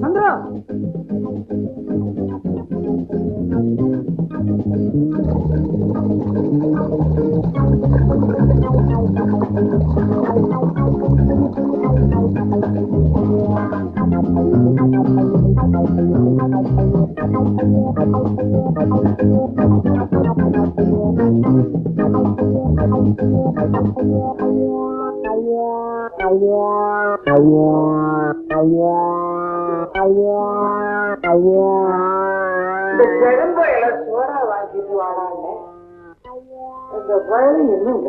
சந்திரா இந்த கிழம்பையில சோறா வாங்கிட்டு வாடாங்க. இந்த பயிலும் என்னங்க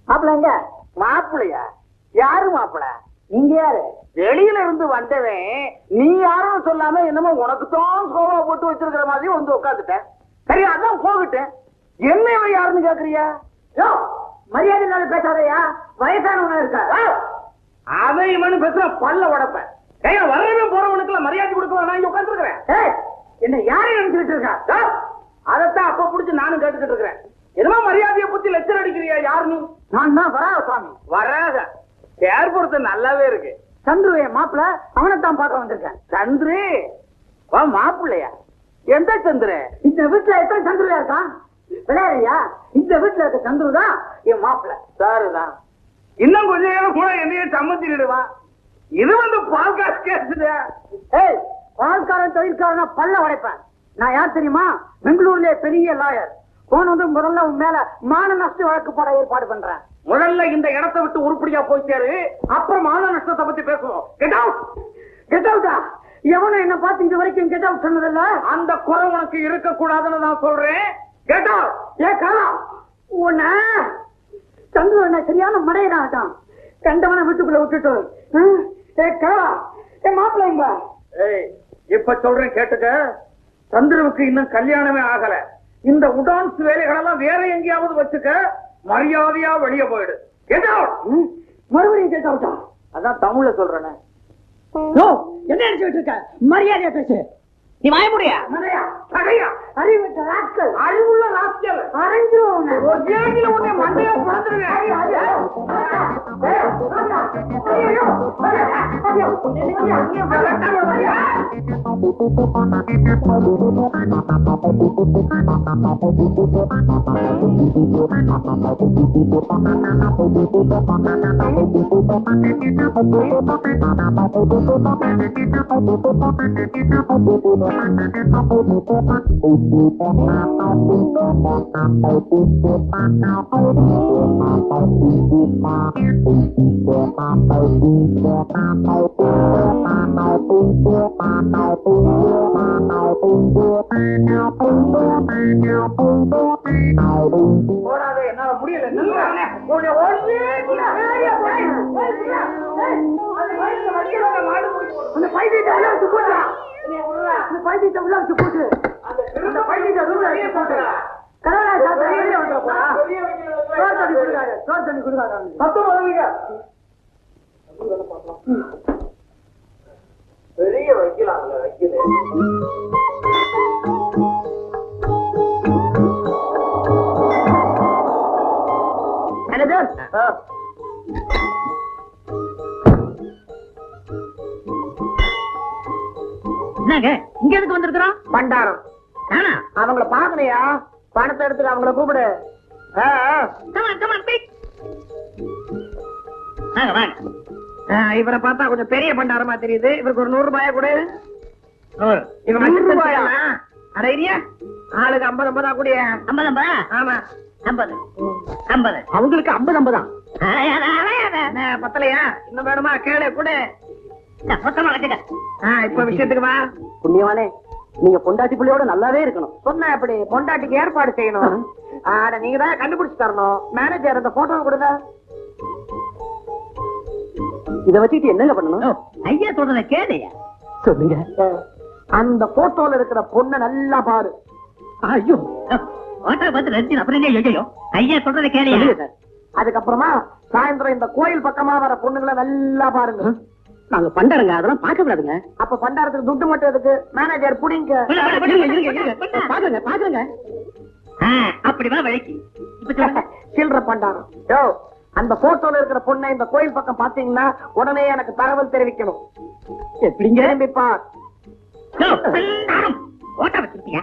மாப்பிள்ளைங்க? மாப்பிள்ளையா? யாரு மாப்பிள்ள? நீங்க யாரு? வெளியில இருந்து வந்தவன். நீ யாரும் சொல்லாம என்னமோ உனக்கு தான் சோபா போட்டு வச்சிருக்கிற மாதிரி வந்து உட்காந்துட்டேன். சரி, அதான் போகிட்டேன். என்ன இவன் யாருன்னு கேக்குறியா? மரியாதை இல்லாத பேசாதையா, வயசானவனா இருக்கா? அவன் இவனு பேசுற பல்ல உடப்ப. வரவே போறவனுக்கு எல்லாம் மரியாதை கொடுக்க நான் இங்க உட்காந்துருக்கிறேன். என்ன யாரையும் நினைச்சுட்டு இருக்கா? அதைத்தான் அப்ப புடிச்சு நானும் கேட்டுக்கிட்டு இருக்கிறேன். என்னமா மரியாதையை பத்தி லெக்சர் அடிக்கிறியா? யாரு நீ? நான் தான் வராத சுவாமி. வராத பேர் பொறுத்த நல்லாவே இருக்கு. சந்துரு என் மாப்பிள்ள, அவனைத்தான் பார்க்க வந்திருக்கேன். சந்துரு மாப்பிள்ளையா? எந்த சந்துரு? இந்த வீட்டுல எத்தனை சந்துருயா இருக்கான்? விளையாடுறியா? இந்த வீட்டுல இருக்க சந்துரு தான் என் மாப்பிள்ள. சாருதான். இன்னும் கொஞ்ச நேரம் கூட என்னையே சம்மந்திடுவான். இது வந்து பால்காசு கேசுது. ஏய், பால்காரன் தொழில்காரனா பல்ல உடைப்பேன். நான் யார் தெரியுமா? பெங்களூர்ல பெரிய லாயர். போன வந்து முதல்ல உன் மேல மான நஷ்ட வழக்கு போட ஏற்பாடு பண்றேன். முதல்ல இந்த இடத்தை விட்டு உருப்படியா போய் சேரு, அப்புறம் மான நஷ்டத்தை பத்தி பேசுவோம். Get out. கெட் அவுட்டா? எவனும் என்ன பார்த்து இது வரைக்கும் கெட் அவுட் சொன்னதில்ல. அந்த குறை உனக்கு இருக்க கூடாதுன்னு நான் சொல்றேன். Get out. ஏ காலா, உன்ன சந்துரு என்ன சரியான மடையிடாட்டான். கண்டவனை வீட்டுக்குள்ள விட்டுட்டு. ஏ காலா, ஏ மாப்பிள்ளைங்க. ஏய், இப்ப சொல்றேன் கேட்டுக்க. சந்துருவுக்கு இன்னும் கல்யாணமே ஆகல. இந்த உடான்ஸ் வேலைகளெல்லாம் வேற எங்கேயாவது வச்சுக்க. மரியாதையா வெளியே போயிடு. மறுபடியும் கேட் அவுட்டா? அதான் தமிழ்ல சொல்றேன். என்ன நினைச்சுட்டு இருக்க? மரியாதையா பேசு. நீ வாய முடியா? அறிவுள்ள ராஸ்கல். அறிவுள்ள ராஸ்கல். அறிஞ்சிரும். உன்னை மண்டையா பிறந்துருங்க. என்னால முடியல. பெரிய வைக்கலாம் வைக்கல. இங்க எதுக்கு வந்திருக்கிறோம்? பண்டாரம். அவங்கள பாக்கலையா? பணத்தை எடுத்து அவங்கள கூப்பிடு. இவரை பார்த்தா கொஞ்சம் பெரிய பண்டாரமா தெரியுது. இவருக்கு ஒரு 100 ரூபாயா கூட. ஆளுக்கு 50 கூடிய 50. ஆமா 50 50. அவங்களுக்கு 50 பத்தலையா? இன்னும் வேணுமா? கேளு கூட. இப்ப விஷயத்துக்கு வா. புண்ணியவானே, நீங்க பொண்டாட்டி பிள்ளையோட நல்லாவே இருக்கணும். சொன்ன அப்படி பொண்டாட்டிக்கு ஏற்பாடு செய்யணும். நீங்க தான் கண்டுபிடிச்சு தரணும். மேனேஜர் அந்த போட்டோ கொடுங்க. இத வச்சுட்டு என்னங்க பண்ணணும்? ஐயா சொல்றத கேளையா. சொல்லுங்க. அந்த போட்டோல இருக்கிற பொண்ணை நல்லா பாரு. ஐயோ போட்டோ பார்த்து ரசிச்சு அப்புறம் ஐயோ ஐயா சொல்றத கேளையா. அதுக்கப்புறமா சாயந்தரம் இந்த கோயில் பக்கமா வர பொண்ணுங்களை நல்லா பாருங்க. நாங்க பண்டாருங்க, அதெல்லாம் பார்க்க கூடாதுங்க. அப்ப பண்டாரத்துக்கு துட்டு மட்டும் எதுக்கு? மேனேஜர் புடிங்க. பாக்குறேங்க பாக்குறேங்க. அப்படிவா வழக்கி சில்ற பண்டாரம். யோ, அந்த போட்டோல இருக்கிற பொண்ணை இந்த கோயில் பக்கம் பாத்தீங்கன்னா உடனே எனக்கு தகவல் தெரிவிக்கணும். எப்படிங்க? திரும்பிப்பா. போட்டோ வச்சிருக்கியா?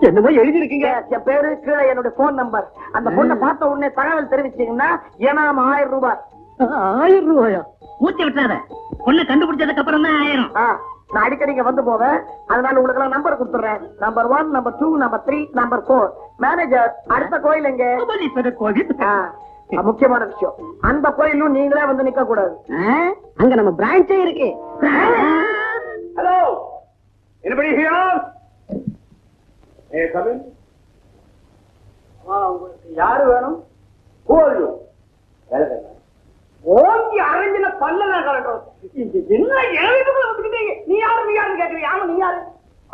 என்னமோ எழுதி இருக்கீங்க. என் பேரு கீழே என்னோட போன் நம்பர். அந்த பொண்ணை பார்த்த உடனே தகவல் தெரிவிச்சீங்கன்னா ஏனாம் 1000 ரூபாய். 1000 ரூபாயா? மூச்சு விட்டுறாத. பொண்ணை கண்டுபிடிச்சதுக்கு அப்புறம் தான் 1000. நான் அடிக்கடிங்க வந்து போவேன். அதனால உங்களுக்கு எல்லாம் நம்பர் கொடுத்துறேன். Number 1, number 2, number 3, number 4. Manager, அடுத்த கோயில் எங்க? முக்கியமான விஷயம், அந்த கோயிலும் நீங்களே வந்து நிக்க கூடாது. அங்க நம்ம பிரான்ச்சே இருக்கு. Hello, anybody here? come in. உங்களுக்கு யாரு வேணும்? Who are you? ஓங்கி அரஞ்சின பல்லல கலட்டும். என்ன ஏழுக்குள்ள வந்துட்டீங்க? நீ யாருன்னு கேக்குறீங்க. ஆமா, நீ யாரு?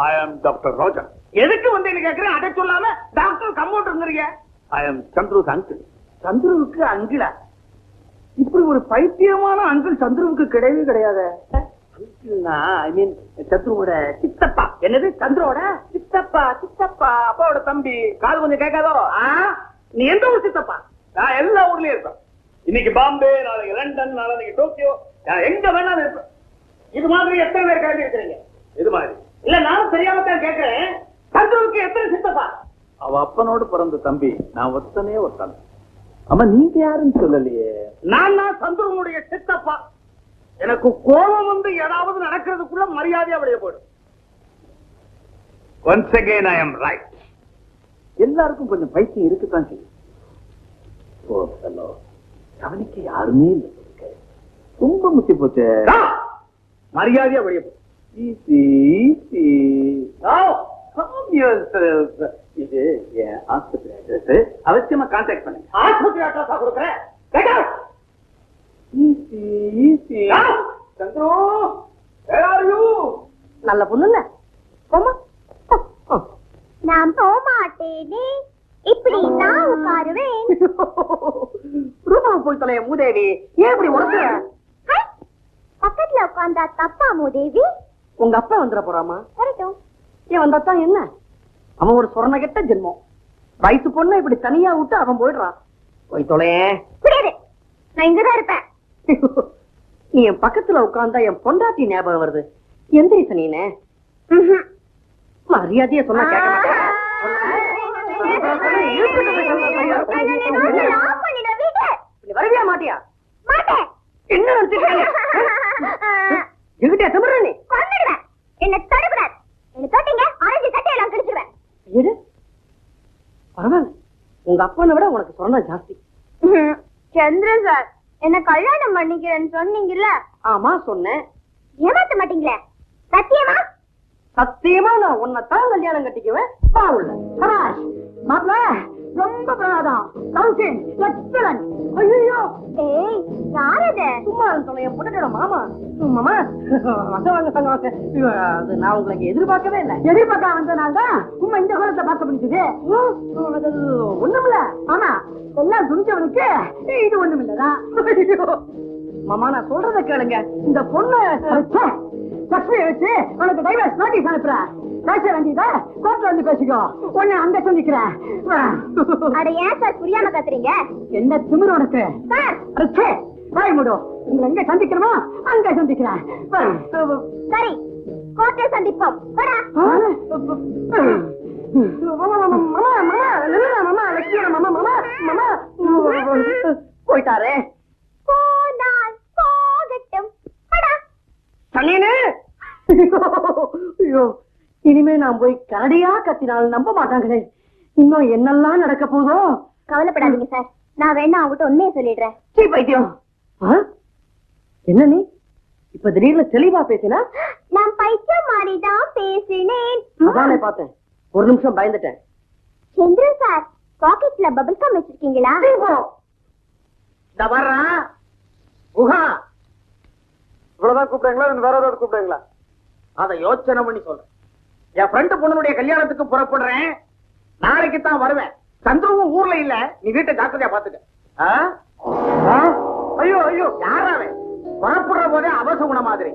I am Dr. Roja. எதுக்கு வந்து என்ன கேக்குறேன்? அட சொல்லாம டாக்டர் கம்பவுண்டர்ங்கறீங்க. I am Chandru's uncle. சந்துருவுக்கு அங்கிளா? இப்படி ஒரு பைத்தியமான அங்கிள் சந்துருவுக்கு கிடையவே கிடையாது. அங்கிள்னா ஐ மீன் சந்துருவோட சித்தப்பா. என்னது? சந்துரோட சித்தப்பா? சித்தப்பா அப்பாவோட தம்பி. காது கொஞ்சம் கேட்காதோ? நீ எந்த ஊர் சித்தப்பா? நான் எல்லா ஊர்லயும் இருப்பேன். இன்னைக்கு பாம்பே, நாளைக்கு லண்டன், நாளைக்கு டோக்கியோ, நான் எங்க வேணாலும் இருப்பேன். இது மாதிரி எத்தனை பேர் கிளம்பி இருக்கிறீங்க? இது மாதிரி இல்ல, நானும் தெரியாம தான் கேட்கிறேன். சந்துருவுக்கு எத்தனை சித்தப்பா? அவ அப்பனோடு பிறந்த தம்பி. நான் ஒருத்தனே ஒருத்தன். ஆமா, நீங்க யாருன்னு சொல்லலையே. நான் தான் சந்துருவனுடைய சித்தப்பா. எனக்கு கோபம் வந்து ஏதாவது நடக்கிறதுக்குள்ள மரியாதையா வெளியே போயிடும். Once again I am right. எல்லாருக்கும் கொஞ்சம் பைத்தியம் இருக்குதான் செய்யும். ஓ ஹலோ, கவனிக்க யாருமே இல்லை. ரொம்ப முத்தி போச்சு. மரியாதையா வெளியே போயிடும். இது என் ஆஸ்பத்திரி அட்ரஸ். அவசியமா கான்டாக்ட் பண்ணுங்க. ஆஸ்பத்திரி அட்ரஸா கொடுக்குறேன். Chandru, where are you? நல்ல பொண்ணுல்ல, போமா. நான் போக மாட்டேனே, இப்படி நான் உட்காருவேன். ரூபாவை போய் தொலைய மூதேவி. ஏன் இப்படி உடம்பு? பக்கத்துல உட்கார்ந்தா தப்பா மூதேவி? உங்க அப்பா வந்துட போறாமா? வரட்டும். ஏன் வந்தாத்தான் என்ன? அவன் ஒரு சொரண கெட்ட ஜென்மம். வயசு பொண்ணு இப்படி தனியா விட்டு அவன் போயிடுறான். போய் தொலைய. புரியுது, நான் இங்கதான் இருப்பேன். நீ என் பக்கத்துல உட்கார்ந்தா என் பொண்டாட்டி ஞாபகம் வருது. எந்திரி சனியனே. மரியாதைய சொன்னா கேட்க மாட்டேன். வருவியா மாட்டியா? மாட்டேன். என்ன நினைச்சிருக்கீங்க? எங்கிட்ட திமிர நீ? கொன்னுடுவேன். என்ன தொடக்கூடாது. என்ன தொட்டீங்க, ஆரஞ்சு சட்டையெல்லாம் கிழிச்சிருவேன். எது? பரவாயில்ல, உங்க அப்பனை விட உனக்கு சொன்னா ஜாஸ்தி. சந்திரன் சார், என்ன கல்யாணம் பண்ணிக்கிறேன்னு சொன்னீங்கல்ல? ஆமா சொன்னேன். ஏமாத்த மாட்டீங்களே? சத்தியமா? சத்தியமா நான் உன்னைத்தான் கல்யாணம் கட்டிக்குவேன். பாவுள்ள மாப்பிள்ள ரொம்ப பிரமாதம். Council excellent. ஐயோ, ஏய், யாரது? சும்மா சொல்ல, என் பொண்ணோட மாமா. மாமா வாங்க வாங்க வாங்க வாங்க. அது நான் உங்களுக்கு எதிர்பார்க்கவே இல்லை. எதிர்பார்க்க வந்தனால உண்மை இந்த கோலத்தை பார்க்க முடிஞ்சது. ஒண்ணுமில்ல. ஆமா, எல்லாம் துணிச்சவனுக்கு இது ஒண்ணுமில்லதான். மாமா, நான் சொல்றத கேளுங்க. இந்த பொண்ணு சக்தியை வச்சு உனக்கு டைவர்ஸ் நோட்டீஸ் அனுப்புறேன். பேச வேண்டியதா கோர்ட்ல வந்து பேசிக்கோ. உன்னை அங்க சந்திக்கிறேன். அட ஏன் சார் புரியாம கத்துறீங்க? என்ன திமிரு உனக்கு? சார் வாய் மூடு. உங்களை எங்க சந்திக்கணுமோ அங்க சந்திக்கிறேன். சரி, கோர்ட்டை சந்திப்போம். போடா. போயிட்டாரே. போனால் போகட்டும். போடா. ஐயோ, இனிமே நான் போய் கரடியா கத்தினால் நம்ப மாட்டாங்களே. இன்னும் என்னெல்லாம் நடக்க போதோ. கவலைப்படாதீங்க சார், நான் வேணா அவங்ககிட்ட உண்மையை சொல்லிடுறேன். சீ பைத்தியம். என்ன நீ இப்ப திடீர்னு தெளிவா பேசினா? நான் பைத்தியம் மாதிரிதான் பேசினேன். அதானே பார்த்தேன். ஒரு நிமிஷம் பயந்துட்டேன். சந்திரன் சார், பாக்கெட்ல பபிள் கம் வச்சிருக்கீங்களா? வர்றான். குஹா இவ்வளவுதான் கூப்பிடுங்களா வேற ஏதாவது கூப்பிடுங்களா? அதை யோசனை பண்ணி சொல்றேன். என் ஃப்ரெண்டு பொண்ணுடைய கல்யாணத்துக்கு புறப்படுறேன். நாளைக்கு தான் வருவேன். சந்துருவும் ஊர்ல இல்ல. நீ வீட்டை ஜாக்கிரதையா பாத்துக்க. ஆ? ஆ? ஐயோ ஐயோ யாராவே புறப்படுற போதே அவசகுணம் மாதிரி.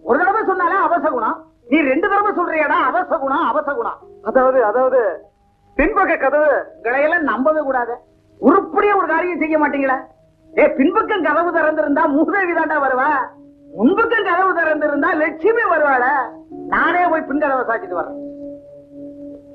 ஒரு தடவை சொன்னாலே அவசகுணம். நீ 2 தடவை சொல்றியடா அவசகுணம் அவசகுணம். அதாவது பின்பக்க கதவு இங்களையெல்லாம் நம்பவே கூடாது. உருப்படியா ஒரு காரியம் செய்ய மாட்டீங்களா? பின்பக்கம் கதவு திறந்திருந்தா மூதேவி தாண்டா வருவா. முன்பக்கம் கதவு திறந்திருந்தா லட்சுமி வருவாள. நானே போய் பின் கதவை சாச்சிட்டு வரேன்.